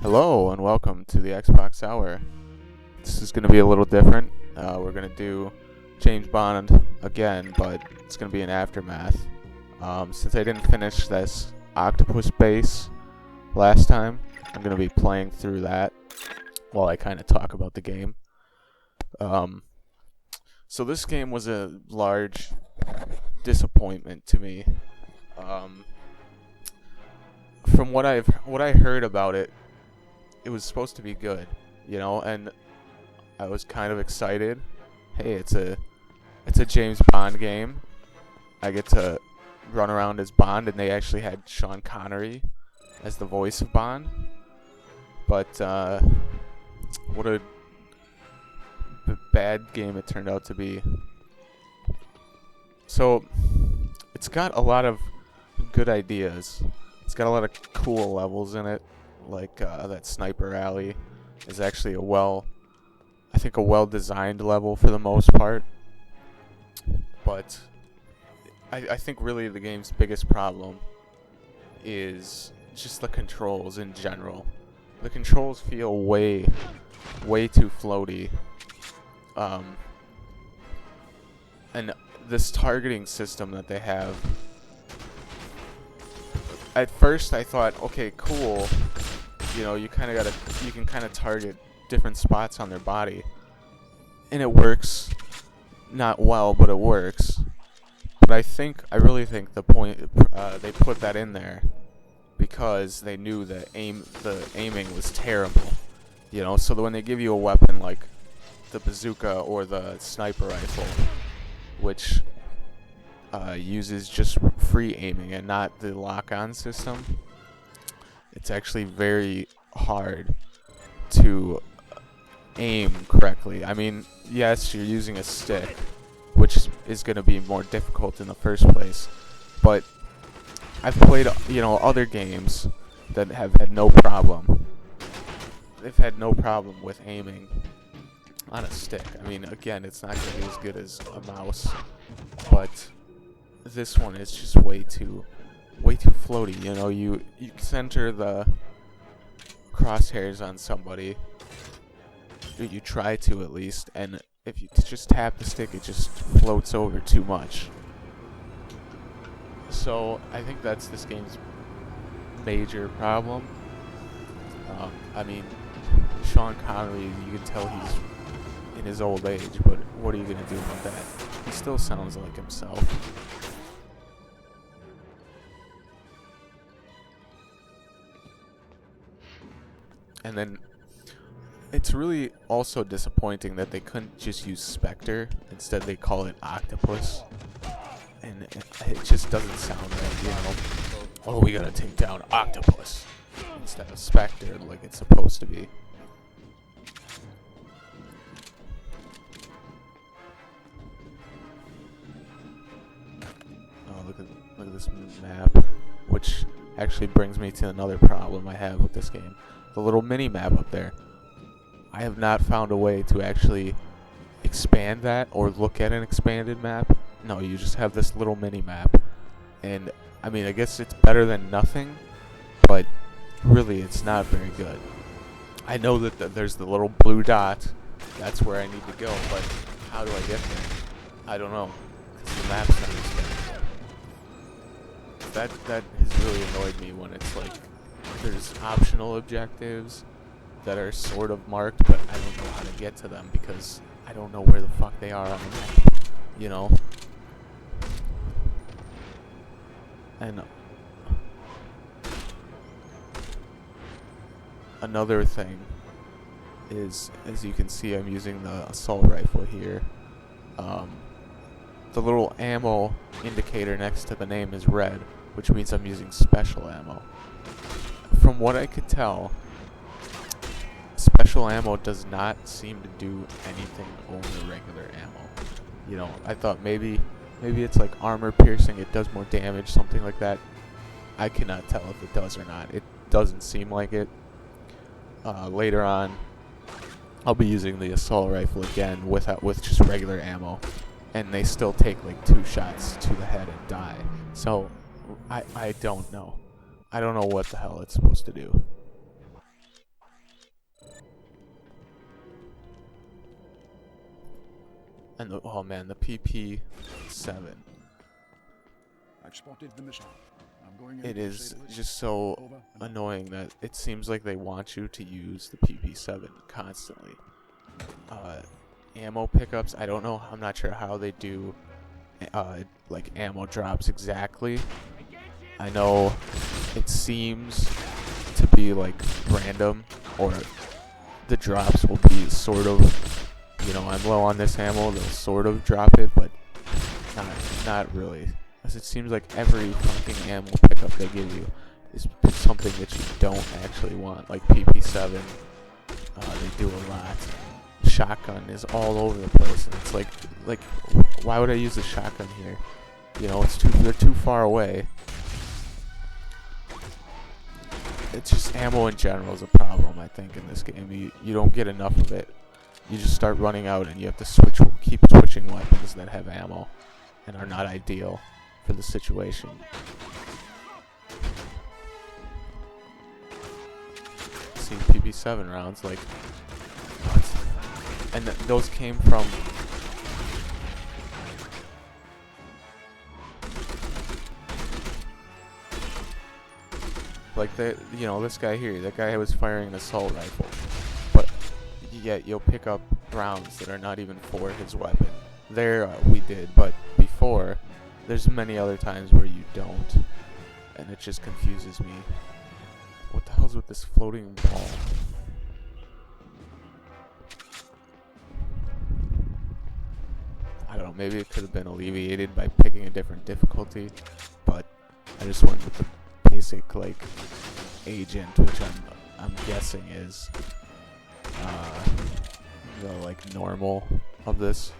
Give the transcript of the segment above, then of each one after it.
Hello and welcome to the Xbox Hour. This is going to be a little different. We're going to do James Bond again, but it's going to be an aftermath. Since I didn't finish this Octopus Base last time, I'm going to be playing through that while I kind of talk about the game. So this game was a large disappointment to me. From what I heard about it, it was supposed to be good, and I was kind of excited. Hey, it's a James Bond game. I get to run around as Bond, and they actually had Sean Connery as the voice of Bond. But what a bad game it turned out to be. So it's got a lot of good ideas. It's got a lot of cool levels in it. Like that sniper alley is actually a well-designed level for the most part. But I think really the game's biggest problem is just the controls in general. The controls feel way too floaty. And this targeting system that they have, at first I thought, okay, cool. You can kind of target different spots on their body, and it works. Not well, but it works. But I really think the point they put that in there because they knew the aiming was terrible. So that when they give you a weapon like the bazooka or the sniper rifle, which uses just free aiming and not the lock-on system, it's actually very hard to aim correctly. I mean, yes, you're using a stick, which is going to be more difficult in the first place, but I've played, other games that have had no problem. They've had no problem with aiming on a stick. I mean, again, it's not going to be as good as a mouse, but this one is just way too floaty. You center the crosshairs on somebody, you try to at least, and if you just tap the stick, it just floats over too much. So I think that's this game's major problem. I mean, Sean Connery, you can tell he's in his old age, but what are you gonna do about that? He still sounds like himself. And then it's really also disappointing that they couldn't just use Spectre. Instead, they call it Octopus. And it just doesn't sound right, Oh, we gotta take down Octopus instead of Spectre like it's supposed to be. Oh, look at this map, which actually brings me to another problem I have with this game. The little mini map up there. I have not found a way to actually expand that or look at an expanded map. No, you just have this little mini map. And I mean, I guess it's better than nothing, but really it's not very good. I know that there's the little blue dot. That's where I need to go, but how do I get there? I don't know. 'Cause the map's not expanded. That has really annoyed me when it's like there's optional objectives that are sort of marked, but I don't know how to get to them because I don't know where the fuck they are on the map, And another thing is, as you can see, I'm using the assault rifle here. The little ammo indicator next to the name is red, which means I'm using special ammo. From what I could tell, special ammo does not seem to do anything over regular ammo. I thought maybe it's like armor piercing, it does more damage, something like that. I cannot tell if it does or not. It doesn't seem like it. Later on, I'll be using the assault rifle again with just regular ammo, and they still take like 2 shots to the head and die. So I don't know. I don't know what the hell it's supposed to do. And oh man, the PP7. I've spotted the missile. I'm going in It to is disable it. just so Over and out. annoying that it seems like they want you to use the PP7 constantly. Ammo pickups, I don't know, I'm not sure how they do like ammo drops exactly. I know it seems to be like random, or the drops will be sort of, you know, I'm low on this ammo, they'll sort of drop it, but not really. Because it seems like every fucking ammo pickup they give you is something that you don't actually want, like PP7. They do a lot. Shotgun is all over the place, and it's like, why would I use a shotgun here? You know, they're too far away. It's just ammo in general is a problem, I think, in this game. You don't get enough of it. You just start running out, and you have to keep switching weapons that have ammo and are not ideal for the situation. See, PP7 rounds, like, what? And those came from like you know, this guy here, that guy was firing an assault rifle, but yet you'll pick up rounds that are not even for his weapon. There we did, but before, there's many other times where you don't, and it just confuses me. What the hell's with this floating ball? I don't know, maybe it could have been alleviated by picking a different difficulty, but I just went with the basic, like, agent, which I'm guessing is the, like, normal of this.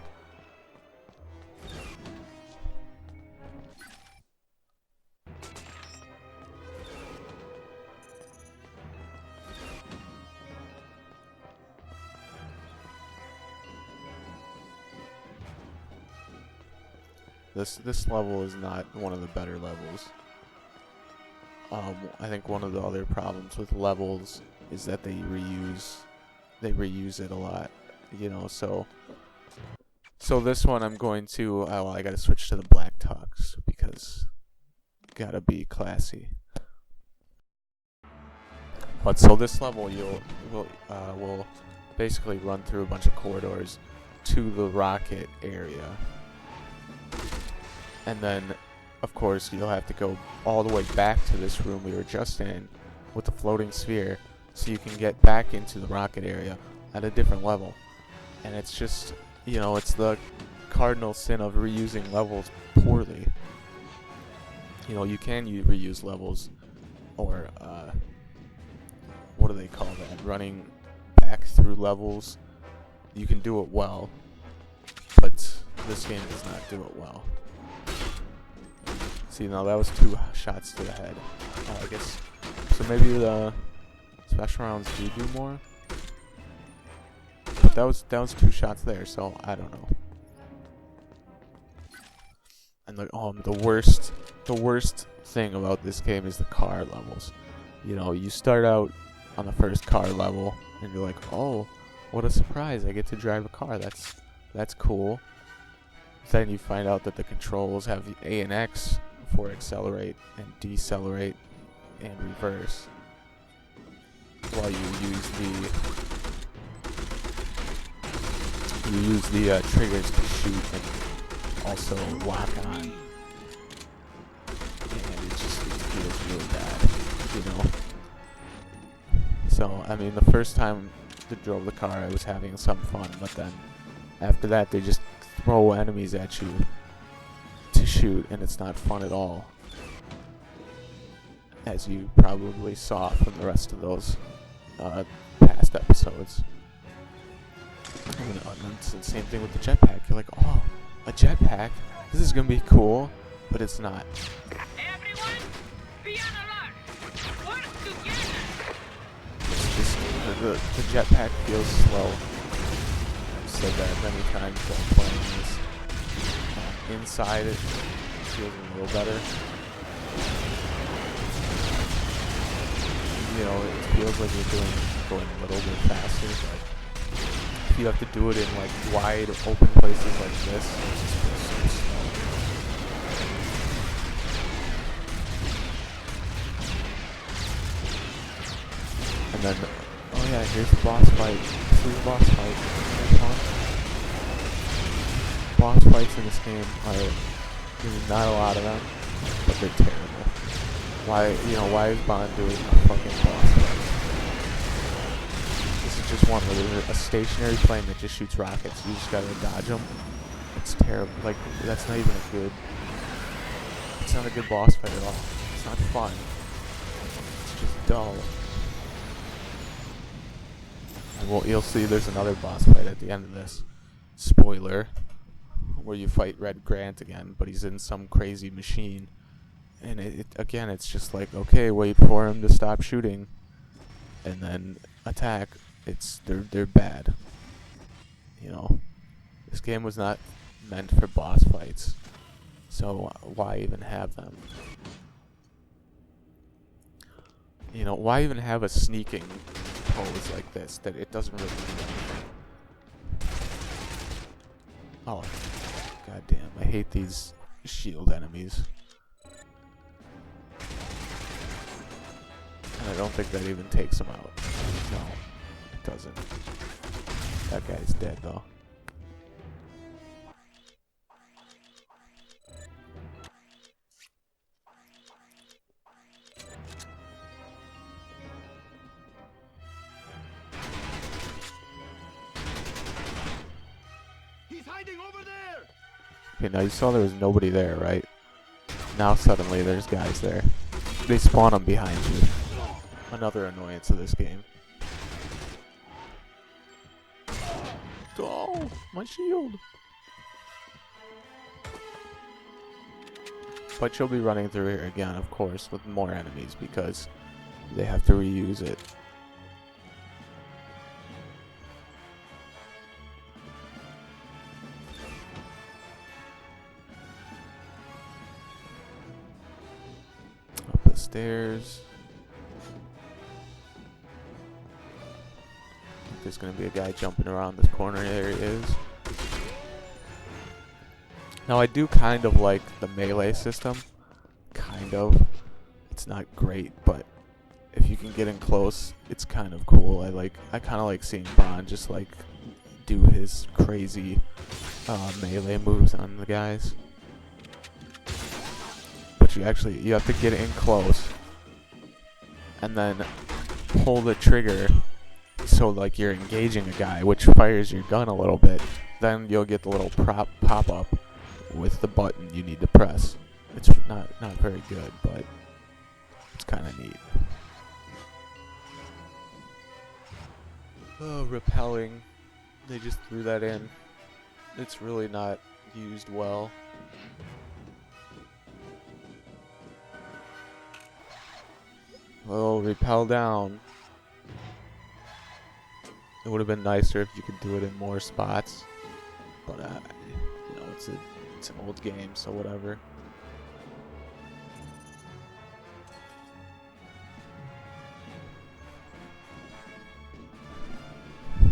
This level is not one of the better levels. I think one of the other problems with levels is that they reuse it a lot, you know. So this one I'm going to I gotta switch to the black tux because gotta be classy. But so this level will basically run through a bunch of corridors to the rocket area. And then, of course, you'll have to go all the way back to this room we were just in with the floating sphere so you can get back into the rocket area at a different level. And it's just, you know, it's the cardinal sin of reusing levels poorly. You know, you can reuse levels, or, what do they call that? Running back through levels. You can do it well, but this game does not do it well. See, now that was 2 shots to the head. I guess, so maybe the special rounds do more. But that was 2 shots there, so I don't know. And the worst thing about this game is the car levels. You know, you start out on the first car level, and you're like, oh, what a surprise! I get to drive a car. That's cool. Then you find out that the controls have A and X for accelerate and decelerate and reverse, while you use the triggers to shoot and also lock on, and it feels really bad, you know. So I mean, the first time I drove the car, I was having some fun, but then after that, they just throw enemies at you to shoot, and it's not fun at all, as you probably saw from the rest of those past episodes. And it's the same thing with the jetpack. You're like, oh, a jetpack? This is gonna be cool, but it's not. Everyone, be on alert. Work together. It's just the jetpack feels slow. I've said that many times while playing this. Inside it feels a little better. You know, it feels like you're going a little bit faster, but you have to do it in like wide open places like this. It just feels so slow. And then, oh yeah, here's the boss fight. This is the boss fight. Boss fights in this game are, there's not a lot of them, but they're terrible. Why is Bond doing a fucking boss fight? This is just one where there's a stationary plane that just shoots rockets. You just gotta dodge them. It's terrible. Like, that's not even a good, it's not a good boss fight at all. It's not fun. It's just dull. And well, you'll see there's another boss fight at the end of this. Spoiler. Where you fight Red Grant again, but he's in some crazy machine. And again, it's just like, okay, wait for him to stop shooting, and then attack. They're bad. You know, this game was not meant for boss fights, so why even have them? You know, why even have a sneaking pose like this that it doesn't really do anything? Oh, goddamn! I hate these shield enemies. And I don't think that even takes him out. No, it doesn't. That guy's dead, though. He's hiding over there! Okay, now you saw there was nobody there, right? Now suddenly there's guys there. They spawn them behind you. Another annoyance of this game. Oh, my shield! But you'll be running through here again, of course, with more enemies because they have to reuse it. Up the stairs. There's gonna be a guy jumping around this corner. There he is. Now I do kind of like the melee system. Kind of. It's not great, but if you can get in close, it's kind of cool. I kind of like seeing Bond just like do his crazy melee moves on the guys. But you have to get in close and then pull the trigger. So like you're engaging a guy, which fires your gun a little bit. Then you'll get the little pop up with the button you need to press. It's not very good, but it's kind of neat. Oh, repelling. They just threw that in. It's really not used well. Oh, repel down. It would have been nicer if you could do it in more spots, but you know, it's an old game, so whatever.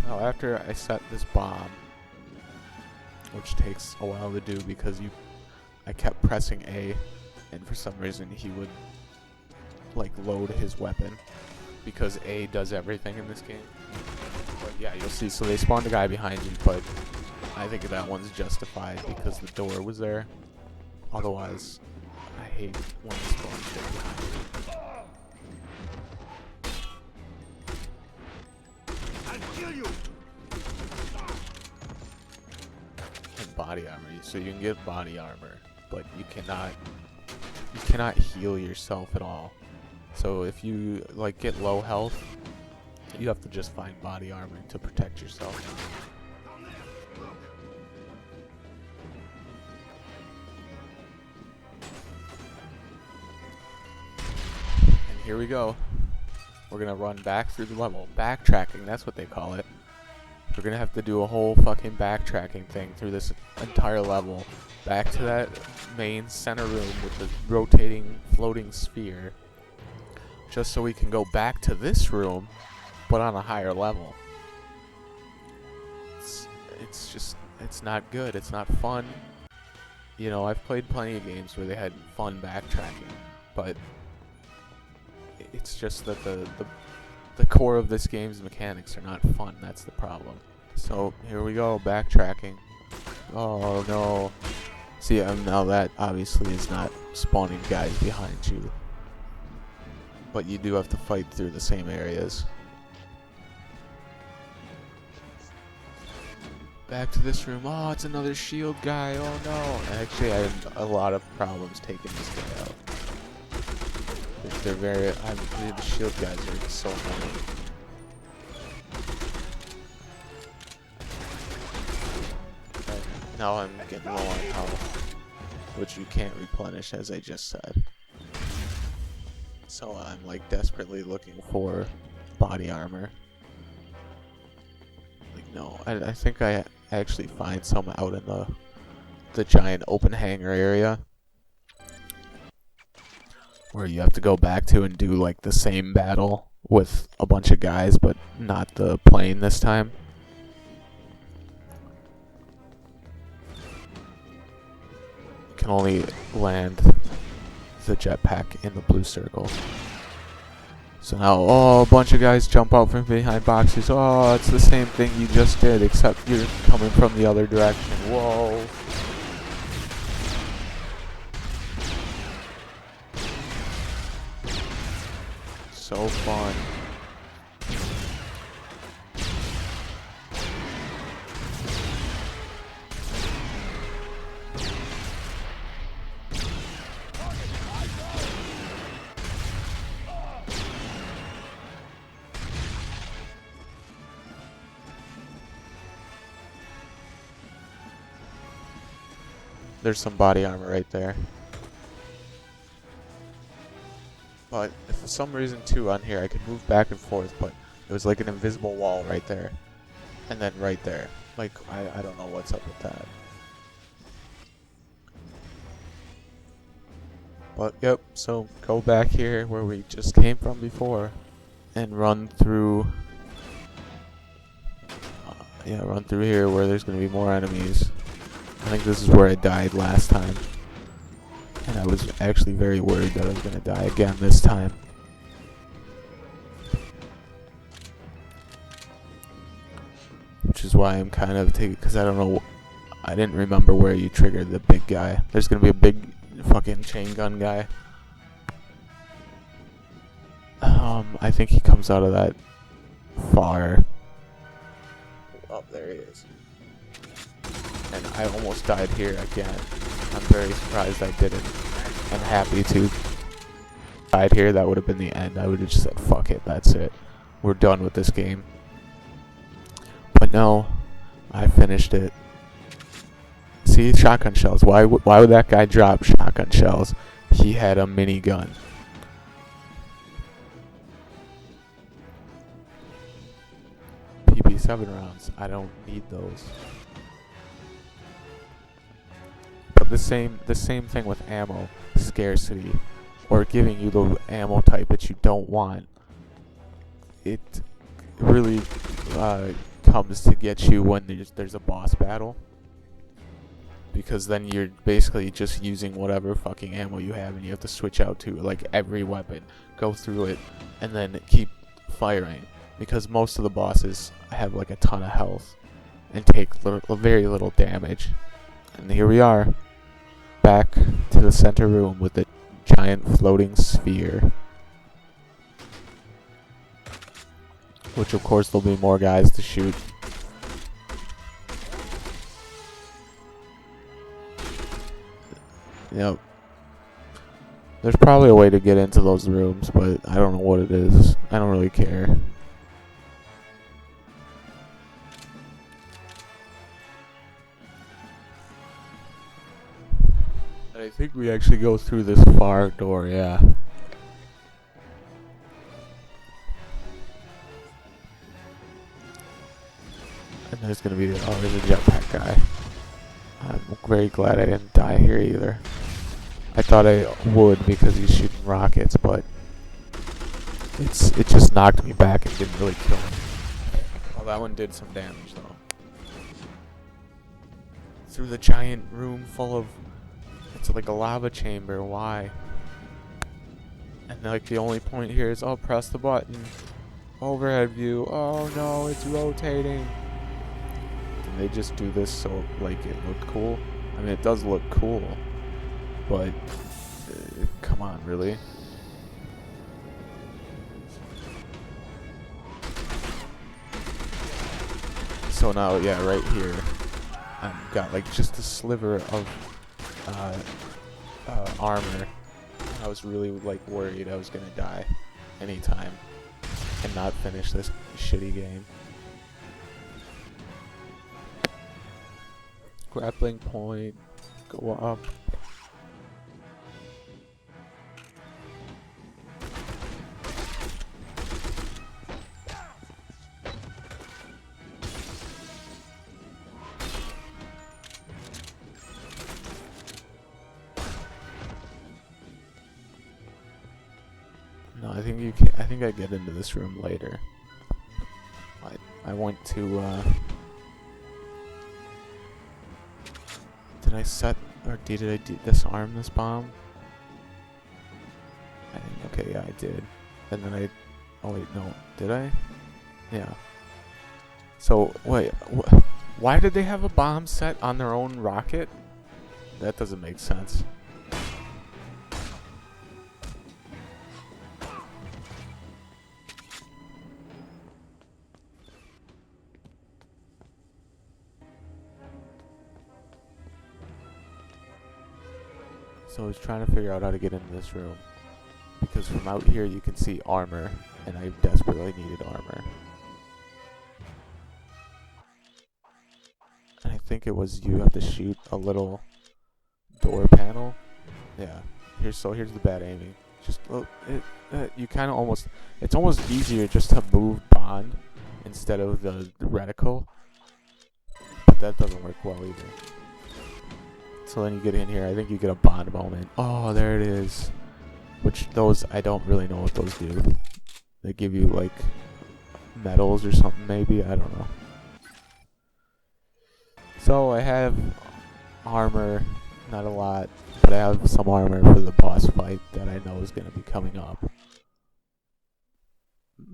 Now, after I set this bomb, which takes a while to do because I kept pressing A, and for some reason he would like load his weapon because A does everything in this game. But yeah, you'll see. So they spawned a guy behind you, but I think that one's justified because the door was there. Otherwise, I hate when they spawn shit behind you. I'll kill you! And body armor. So you can get body armor, but you cannot heal yourself at all. So if you like get low health, you have to just find body armor to protect yourself. And here we go. We're gonna run back through the level. Backtracking, that's what they call it. We're gonna have to do a whole fucking backtracking thing through this entire level. Back to that main center room with the rotating, floating sphere. Just so we can go back to this room, but on a higher level. it's not good. It's not fun. You know, I've played plenty of games where they had fun backtracking, but it's just that the core of this game's mechanics are not fun. That's the problem. So here we go, backtracking. Oh no. See, now that obviously is not spawning guys behind you, but you do have to fight through the same areas. Back to this room. Oh, it's another shield guy. Oh no. Actually, I had a lot of problems taking this guy out. They're very. The shield guys are so annoying. Okay, now I'm getting low on health, which you can't replenish, as I just said. So I'm like desperately looking for body armor. Like no, I think I actually find some out in the giant open hangar area, where you have to go back to and do like the same battle with a bunch of guys, but not the plane this time. You can only land the jetpack in the blue circle. So now, oh, a bunch of guys jump out from behind boxes. Oh, it's the same thing you just did, except you're coming from the other direction. Whoa. So fun. There's some body armor right there. But for some reason too on here I could move back and forth, but it was like an invisible wall right there. And then right there. Like I don't know what's up with that. But yep, so go back here where we just came from before and run through run through here where there's gonna be more enemies. I think this is where I died last time. And I was actually very worried that I was going to die again this time. Which is why I'm kind of taking, because I don't know, I didn't remember where you triggered the big guy. There's going to be a big fucking chain gun guy. I think he comes out of that far. Oh, there he is. And I almost died here again. I'm very surprised I didn't. And happy to. Died here, that would have been the end. I would have just said, fuck it, that's it. We're done with this game. But no, I finished it. See, shotgun shells. Why would that guy drop shotgun shells? He had a minigun. PP7 rounds. I don't need those. The same thing with ammo scarcity, or giving you the ammo type that you don't want. It really comes to get you when there's a boss battle, because then you're basically just using whatever fucking ammo you have, and you have to switch out to like every weapon, go through it, and then keep firing, because most of the bosses have like a ton of health and take very little damage. And here we are. Back to the center room with the giant floating sphere. Which of course there'll be more guys to shoot. Yep. There's probably a way to get into those rooms, but I don't know what it is. I don't really care. I think we actually go through this far door, yeah. And there's gonna be there's a jetpack guy. I'm very glad I didn't die here either. I thought I would because he's shooting rockets, but it just knocked me back and didn't really kill me. Well, that one did some damage though. through the giant room full of... It's like a lava chamber. Why? And like the only point here is, oh, press the button. Overhead view. Oh no, it's rotating. Did they just do this so like it looked cool? I mean, it does look cool, but come on, really? So now, yeah, right here, I've got like just a sliver of armor. I was really like worried I was gonna die anytime and not finish this shitty game. Grappling point, go up. No, I think you can. I think I get into this room later. I went to. Did I set or did I disarm this bomb? I think okay, yeah, I did. And then I. Oh wait, no, did I? Yeah. So wait, why did they have a bomb set on their own rocket? That doesn't make sense. So I was trying to figure out how to get into this room. Because from out here you can see armor, and I desperately needed armor. And I think it was you have to shoot a little door panel. Yeah. Here's the bad aiming. Just you kind of almost. It's almost easier just to move Bond instead of the reticle. But that doesn't work well either. So then you get in here, I think you get a Bond moment. Oh, there it is. Which those, I don't really know what those do. They give you like medals or something maybe, I don't know. So I have armor, not a lot, but I have some armor for the boss fight that I know is going to be coming up.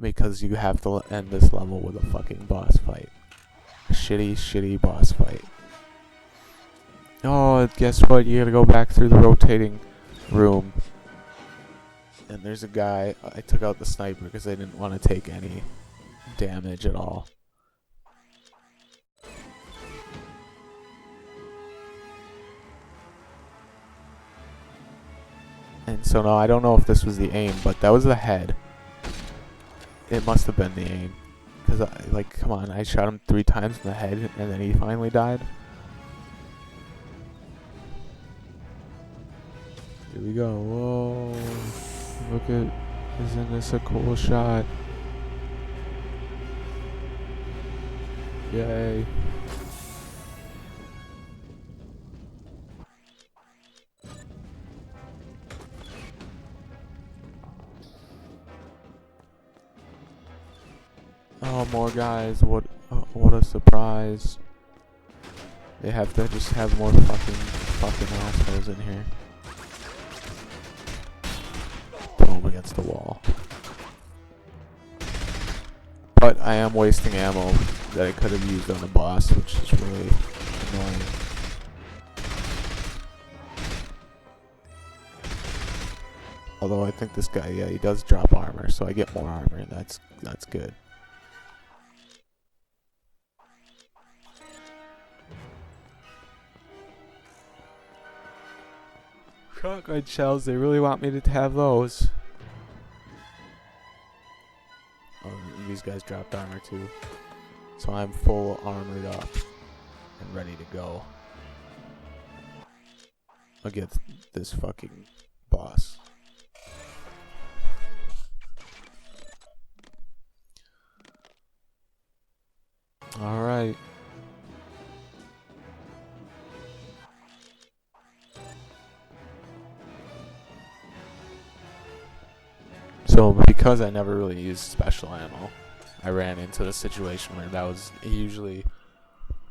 Because you have to end this level with a fucking boss fight. A shitty boss fight. Oh, guess what? You gotta go back through the rotating room. And there's a guy. I took out the sniper because I didn't want to take any damage at all. And so now I don't know if this was the aim, but that was the head. It must have been the aim. Because, like, come on, I shot him 3 times in the head and then he finally died. Here we go. Whoa. Look at... Isn't this a cool shot? Yay. Oh, more guys. What a surprise. They have to just have more fucking assholes in here. Boom, against the wall. But I am wasting ammo that I could have used on the boss, which is really annoying. Although I think this guy, yeah, he does drop armor, so I get more armor, and that's good. Shotgun shells, they really want me to have those. Oh, these guys dropped armor too. So I'm full armored up and ready to go against this fucking boss. Alright. So because I never really used special ammo, I ran into the situation where that was usually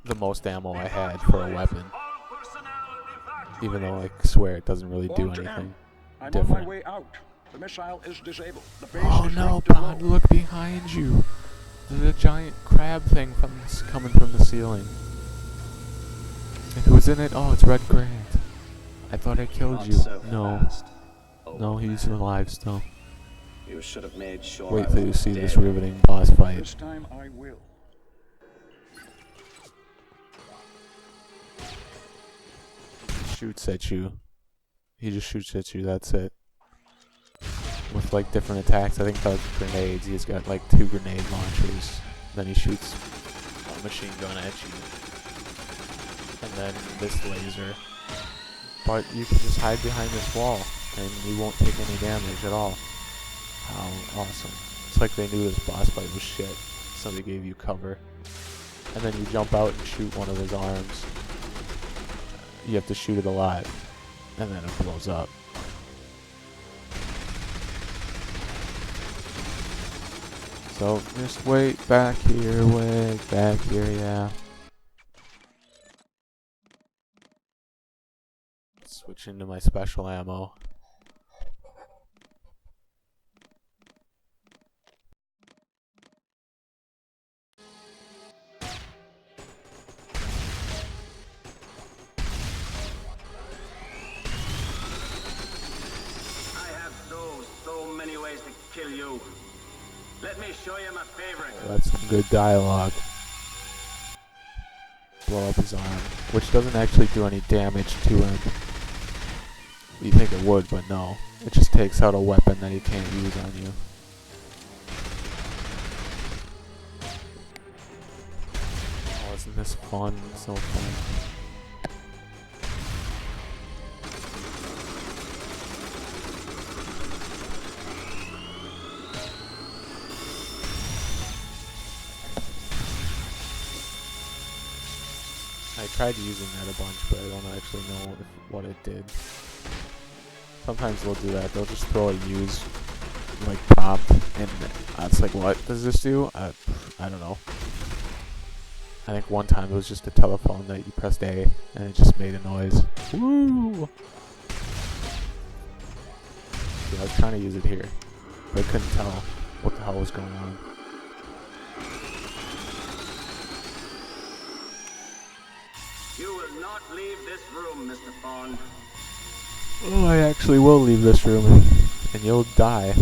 the most ammo I had for a weapon. Even though I swear it doesn't really do Bond to M. anything I'm on different. my way out. The missile is disabled. The base Oh is no, ready to Bond, roll. look behind you. There's a giant crab thing coming from the ceiling. And who's in it? Oh, it's Red Grant. I thought I killed Not you. so No. fast, No, old he's man. alive still. You should have made sure Wait I till you was see this dead. riveting boss fight. This time I will. Shoots at you. He just shoots at you, that's it. With like different attacks. I think that's grenades. He's got like 2 grenade launchers. Then he shoots a machine gun at you. And then this laser. But you can just hide behind this wall and you won't take any damage at all. How awesome. It's like they knew this boss fight was shit, so they gave you cover. And then you jump out and shoot one of his arms. You have to shoot it alive, and then it blows up. So just wait back here, yeah. Switch into my special ammo. I have so many ways to kill you. Let me show you my favorite. That's some good dialogue. Blow up his arm, which doesn't actually do any damage to him. You think it would, but no. It just takes out a weapon that he can't use on you. Oh, isn't this fun? So fun. I tried using that a bunch, but I don't actually know what it did. Sometimes they'll do that. They'll just throw a use like prompt, and it's like, what does this do? I don't know. I think one time it was just a telephone that you pressed A, and it just made a noise. Woo! Yeah, I was trying to use it here, but I couldn't tell what the hell was going on. You will not leave this room, Mr. Bond. Oh, I actually will leave this room, and you'll die.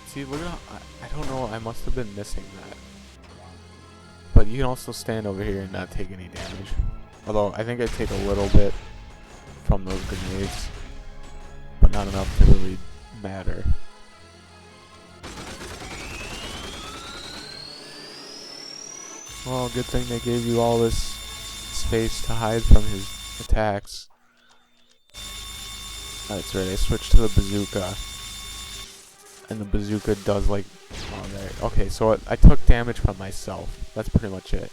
See, look at how, I don't know, I must have been missing that. But you can also stand over here and not take any damage. Although, I think I take a little bit from those grenades, but not enough to really matter. Well, good thing they gave you all this space to hide from his attacks. That's right, I switched to the bazooka. And the bazooka does like... Oh, there. Okay, so I took damage from myself. That's pretty much it.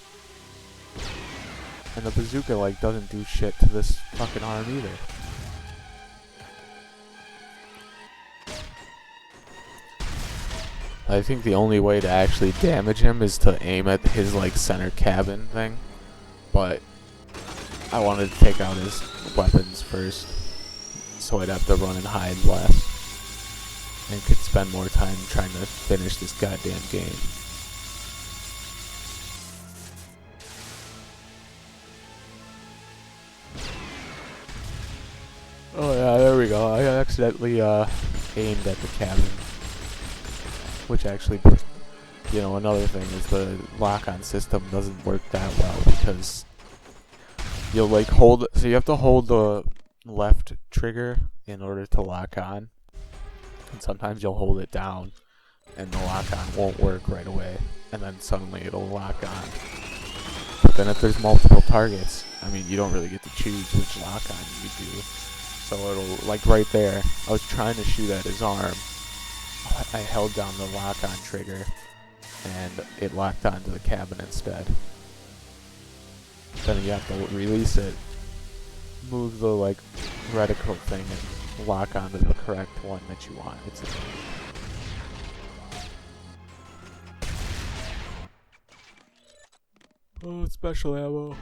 And the bazooka like doesn't do shit to this fucking arm either. I think the only way to actually damage him is to aim at his like center cabin thing. But I wanted to take out his weapons first, so I'd have to run and hide less. And could spend more time trying to finish this goddamn game. Oh yeah, there we go. I accidentally aimed at the cabin. Which actually, you know, another thing is the lock-on system doesn't work that well because you'll like hold, so you have to hold the left trigger in order to lock on. And sometimes you'll hold it down and the lock-on won't work right away. And then suddenly it'll lock on. But then if there's multiple targets, I mean, you don't really get to choose which lock-on you do. So it'll, like right there, I was trying to shoot at his arm. I held down the lock-on trigger, and it locked onto the cabin instead. Then you have to release it, move the like reticle thing, and lock onto the correct one that you want. It's Oh, special ammo.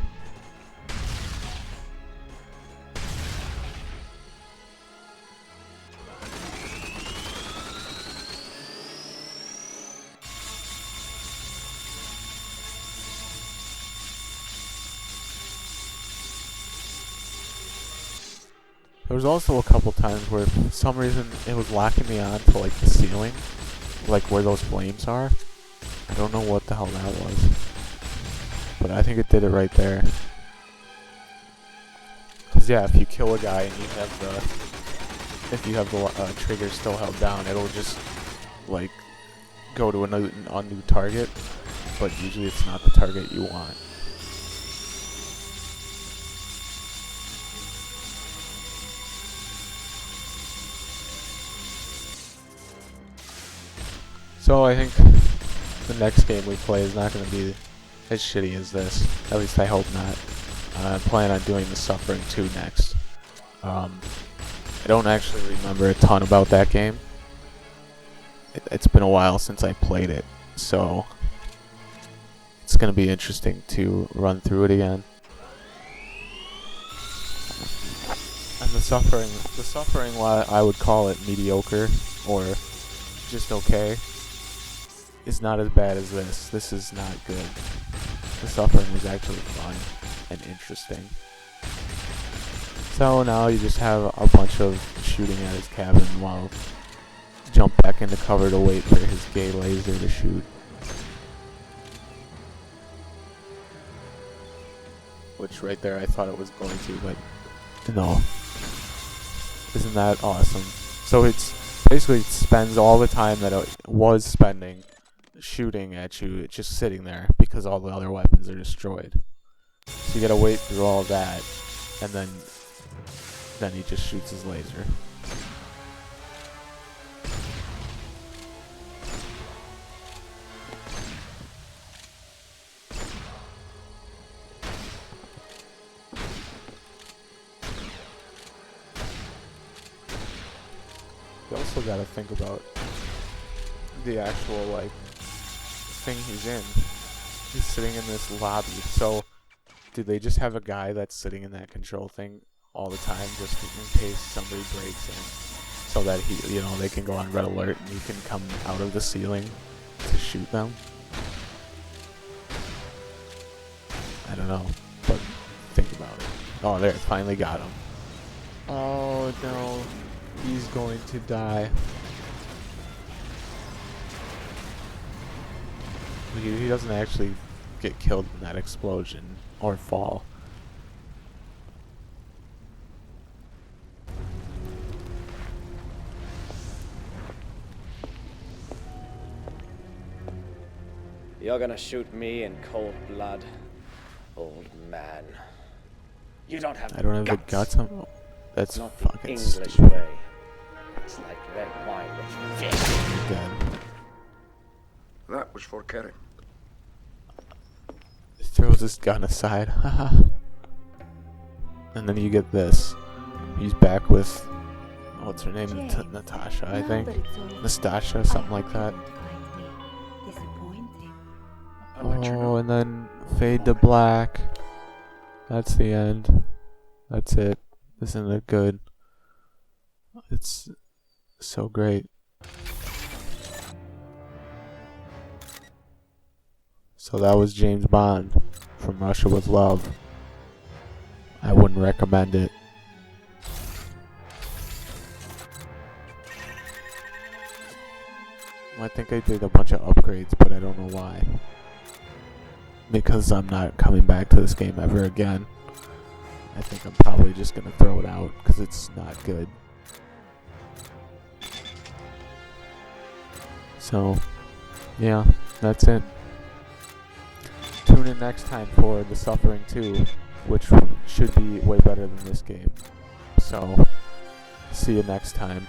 There was also a couple times where for some reason it was locking me on to like the ceiling, like where those flames are. I don't know what the hell that was, but I think it did it right there. Cause yeah, if you kill a guy and you have the trigger still held down, it'll just like go to a new target, but usually it's not the target you want. So I think the next game we play is not going to be as shitty as this. At least I hope not. I plan on doing the Suffering 2 next. I don't actually remember a ton about that game. It's been a while since I played it, so it's going to be interesting to run through it again. And the Suffering, while I would call it mediocre or just okay, is not as bad as this. This is not good. The Suffering was actually fun and interesting. So now you just have a bunch of shooting at his cabin while jump back into cover to wait for his gay laser to shoot. Which right there I thought it was going to, but no. Isn't that awesome? So it's basically it spends all the time that it was spending shooting at you, it's just sitting there because all the other weapons are destroyed. So you gotta wait through all that, and then he just shoots his laser. You also gotta think about the actual like thing he's in. He's sitting in this lobby. So, do they just have a guy that's sitting in that control thing all the time, just in case somebody breaks in, so that they can go on red alert and he can come out of the ceiling to shoot them? I don't know, but think about it. Oh, there, finally got him. Oh no, he's going to die. He doesn't actually get killed in that explosion or fall. You're gonna shoot me in cold blood, old man. You don't have I don't have the guts. That's not the fucking English stupid. way. It's like red wine with fish. Again. That was for Kerry. He throws his gun aside. And then you get this. He's back with, what's her name? Natasha, I think. Nastasha, something like that. I'll let you know. Oh, and then fade to black. That's the end. That's it. Isn't it good? It's so great. So that was James Bond from Russia with Love. I wouldn't recommend it. I think I did a bunch of upgrades, but I don't know why. Because I'm not coming back to this game ever again. I think I'm probably just going to throw it out because it's not good. So, yeah, that's it. Tune in next time for The Suffering 2, which should be way better than this game. So, see you next time.